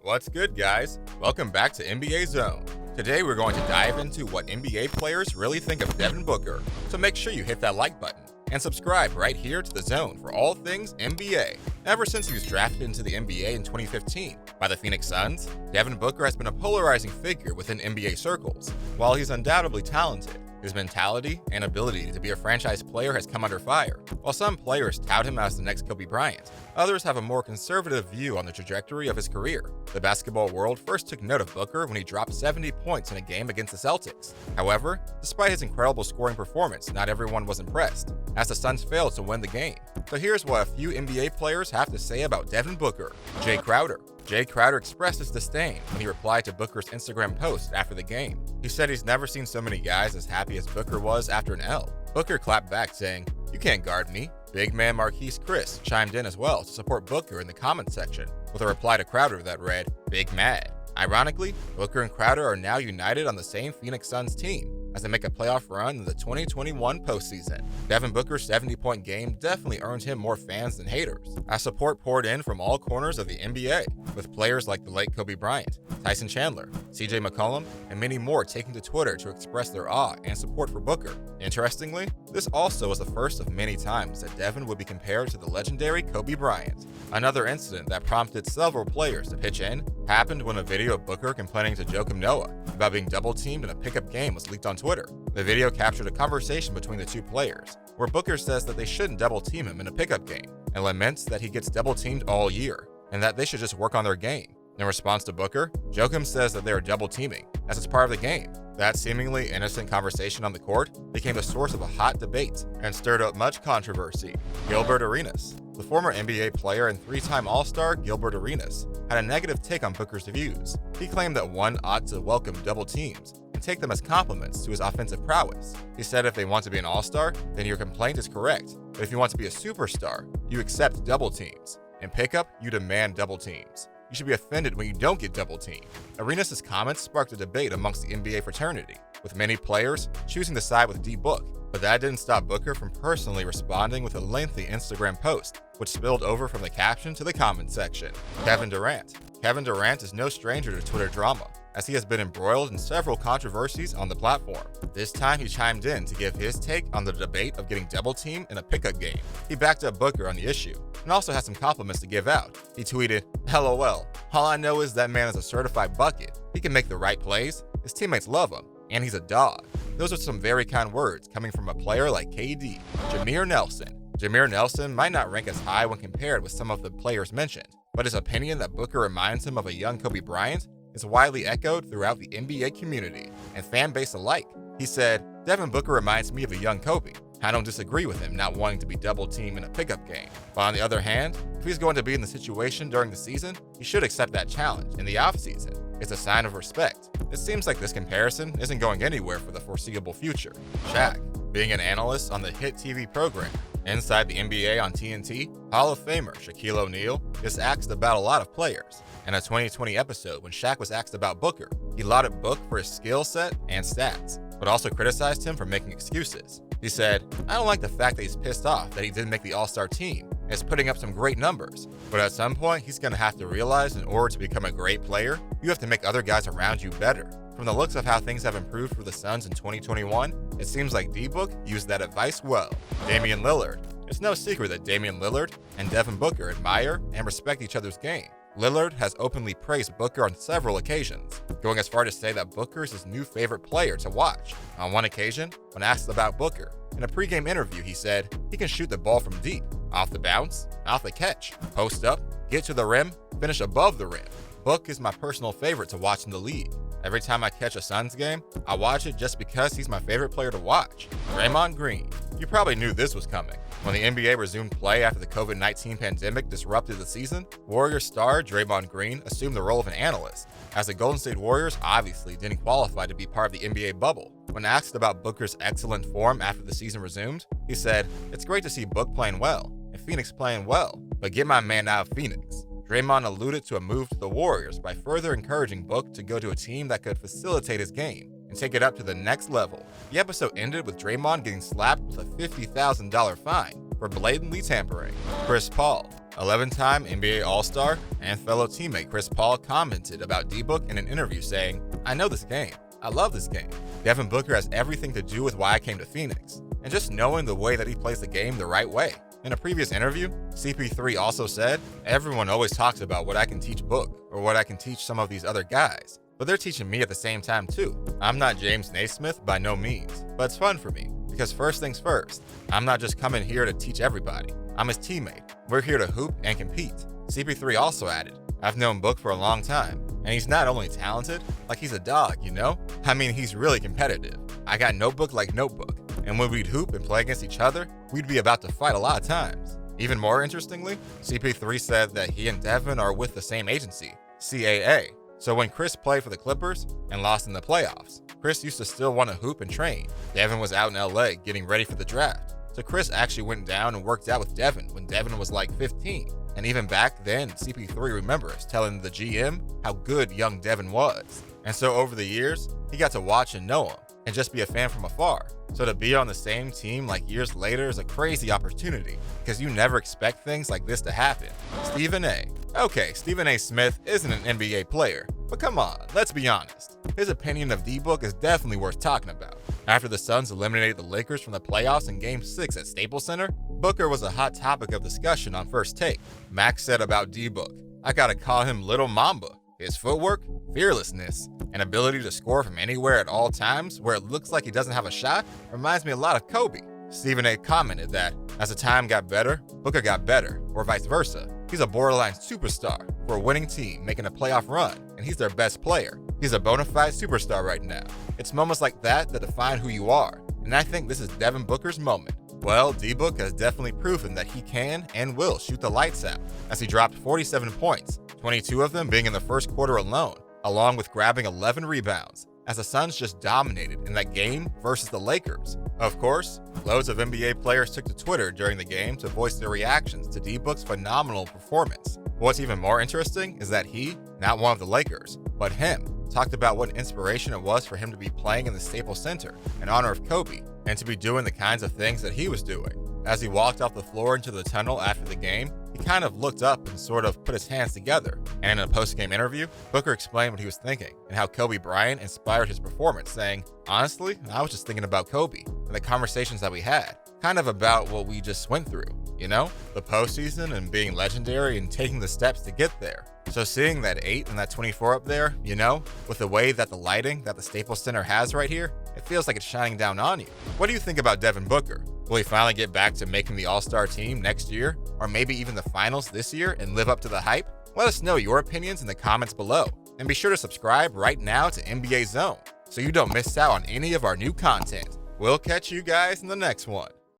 What's good, guys? Welcome back to NBA Zone. Today we're going to dive into what NBA players really think of Devin Booker, so make sure you hit that like button and subscribe right here to the Zone for all things NBA. Ever since he was drafted into the NBA in 2015 by the Phoenix Suns, Devin Booker has been a polarizing figure within NBA circles. While he's undoubtedly talented, his mentality and ability to be a franchise player has come under fire. While some players tout him as the next Kobe Bryant, others have a more conservative view on the trajectory of his career. The basketball world first took note of Booker when he dropped 70 points in a game against the Celtics. However, despite his incredible scoring performance, not everyone was impressed, as the Suns failed to win the game. So here's what a few NBA players have to say about Devin Booker. Jay Crowder. Jay Crowder expressed his disdain when he replied to Booker's Instagram post after the game. He said he's never seen so many guys as happy as Booker was after an L. Booker clapped back saying, "You can't guard me." Big man Marquise Chris chimed in as well to support Booker in the comments section with a reply to Crowder that read, "Big mad." Ironically, Booker and Crowder are now united on the same Phoenix Suns team as they make a playoff run in the 2021 postseason. Devin Booker's 70-point game definitely earned him more fans than haters, as support poured in from all corners of the NBA, with players like the late Kobe Bryant, Tyson Chandler, CJ McCollum, and many more taking to Twitter to express their awe and support for Booker. Interestingly, this also was the first of many times that Devin would be compared to the legendary Kobe Bryant. Another incident that prompted several players to pitch in happened when a video of Booker complaining to Jokic Noah about being double-teamed in a pickup game was leaked on Twitter. The video captured a conversation between the two players, where Booker says that they shouldn't double-team him in a pickup game, and laments that he gets double-teamed all year, and that they should just work on their game. In response to Booker, Jokic says that they are double-teaming, as it's part of the game. That seemingly innocent conversation on the court became the source of a hot debate and stirred up much controversy. Gilbert Arenas. The former NBA player and three-time All-Star Gilbert Arenas had a negative take on Booker's views. He claimed that one ought to welcome double teams and take them as compliments to his offensive prowess. He said if they want to be an All-Star, then your complaint is correct, but if you want to be a superstar, you accept double teams. In pickup, you demand double teams. You should be offended when you don't get double-teamed. Arenas' comments sparked a debate amongst the NBA fraternity, with many players choosing to side with D-Book. But that didn't stop Booker from personally responding with a lengthy Instagram post, which spilled over from the caption to the comment section. Kevin Durant. Kevin Durant is no stranger to Twitter drama, as he has been embroiled in several controversies on the platform. This time he chimed in to give his take on the debate of getting double-teamed in a pickup game. He backed up Booker on the issue, and also had some compliments to give out. He tweeted, "LOL, all I know is that man is a certified bucket. He can make the right plays, his teammates love him, and he's a dog." Those are some very kind words coming from a player like KD. Jameer Nelson. Jameer Nelson might not rank as high when compared with some of the players mentioned, but his opinion that Booker reminds him of a young Kobe Bryant is widely echoed throughout the NBA community and fan base alike. He said, "Devin Booker reminds me of a young Kobe. I don't disagree with him not wanting to be double-teamed in a pickup game. But on the other hand, if he's going to be in the situation during the season, he should accept that challenge in the offseason. It's a sign of respect." It seems like this comparison isn't going anywhere for the foreseeable future. Shaq. Being an analyst on the hit TV program Inside the NBA on TNT, Hall of Famer Shaquille O'Neal is asked about a lot of players. In a 2020 episode, when Shaq was asked about Booker, he lauded Book for his skill set and stats, but also criticized him for making excuses. He said, "I don't like the fact that he's pissed off that he didn't make the All-Star team and is putting up some great numbers, but at some point he's going to have to realize in order to become a great player, you have to make other guys around you better." From the looks of how things have improved for the Suns in 2021, it seems like D-Book used that advice well. Damian Lillard. It's no secret that Damian Lillard and Devin Booker admire and respect each other's game. Lillard has openly praised Booker on several occasions, going as far to say that Booker is his new favorite player to watch. On one occasion, when asked about Booker, in a pregame interview he said, "He can shoot the ball from deep, off the bounce, off the catch, post up, get to the rim, finish above the rim. Book is my personal favorite to watch in the league. Every time I catch a Suns game, I watch it just because he's my favorite player to watch." Draymond Green. You probably knew this was coming. When the NBA resumed play after the COVID-19 pandemic disrupted the season, Warriors star Draymond Green assumed the role of an analyst, as the Golden State Warriors obviously didn't qualify to be part of the NBA bubble. When asked about Booker's excellent form after the season resumed, he said, "It's great to see Book playing well, and Phoenix playing well, but get my man out of Phoenix." Draymond alluded to a move to the Warriors by further encouraging Book to go to a team that could facilitate his game and take it up to the next level. The episode ended with Draymond getting slapped with a $50,000 fine for blatantly tampering. Chris Paul. 11-time NBA All-Star and fellow teammate Chris Paul commented about D-Book in an interview saying, "I know this game. I love this game. Devin Booker has everything to do with why I came to Phoenix, and just knowing the way that he plays the game the right way." In a previous interview, CP3 also said, "Everyone always talks about what I can teach Book or what I can teach some of these other guys, but they're teaching me at the same time too. I'm not James Naismith by no means, but it's fun for me because first things first, I'm not just coming here to teach everybody. I'm his teammate. We're here to hoop and compete." CP3 also added, "I've known Book for a long time, and he's not only talented, like he's a dog, you know? I mean, he's really competitive. I got notebook like notebook, and when we'd hoop and play against each other, we'd be about to fight a lot of times." Even more interestingly, CP3 said that he and Devin are with the same agency, CAA. So when Chris played for the Clippers and lost in the playoffs, Chris used to still want to hoop and train. Devin was out in LA getting ready for the draft. So Chris actually went down and worked out with Devin when Devin was like 15. And even back then, CP3 remembers telling the GM how good young Devin was. And so over the years, he got to watch and know him and just be a fan from afar. So to be on the same team like years later is a crazy opportunity because you never expect things like this to happen. Stephen A. Okay, Stephen A. Smith isn't an NBA player, but come on, let's be honest. His opinion of D-Book is definitely worth talking about. After the Suns eliminated the Lakers from the playoffs in Game 6 at Staples Center, Booker was a hot topic of discussion on First Take. Max said about D-Book, "I gotta call him Little Mamba. His footwork, fearlessness, and ability to score from anywhere at all times where it looks like he doesn't have a shot reminds me a lot of Kobe." Stephen A. commented that, "As the time got better, Booker got better, or vice versa. He's a borderline superstar for a winning team making a playoff run, and he's their best player. He's a bona fide superstar right now. It's moments like that that define who you are, and I think this is Devin Booker's moment." Well, D-Book has definitely proven that he can and will shoot the lights out, as he dropped 47 points, 22 of them being in the first quarter alone, along with grabbing 11 rebounds, as the Suns just dominated in that game versus the Lakers. Of course, loads of NBA players took to Twitter during the game to voice their reactions to D-Book's phenomenal performance. What's even more interesting is that he, not one of the Lakers, but him, talked about what inspiration it was for him to be playing in the Staples Center in honor of Kobe, and to be doing the kinds of things that he was doing. As he walked off the floor into the tunnel after the game, he kind of looked up and sort of put his hands together. And in a post-game interview, Booker explained what he was thinking and how Kobe Bryant inspired his performance, saying, "Honestly, I was just thinking about Kobe and the conversations that we had, kind of about what we just went through, you know? The postseason and being legendary and taking the steps to get there." So seeing that 8 and that 24 up there, you know, with the way that the lighting that the Staples Center has right here, it feels like it's shining down on you. What do you think about Devin Booker? Will he finally get back to making the All-Star team next year, or maybe even the finals this year and live up to the hype? Let us know your opinions in the comments below, and be sure to subscribe right now to NBA Zone so you don't miss out on any of our new content. We'll catch you guys in the next one.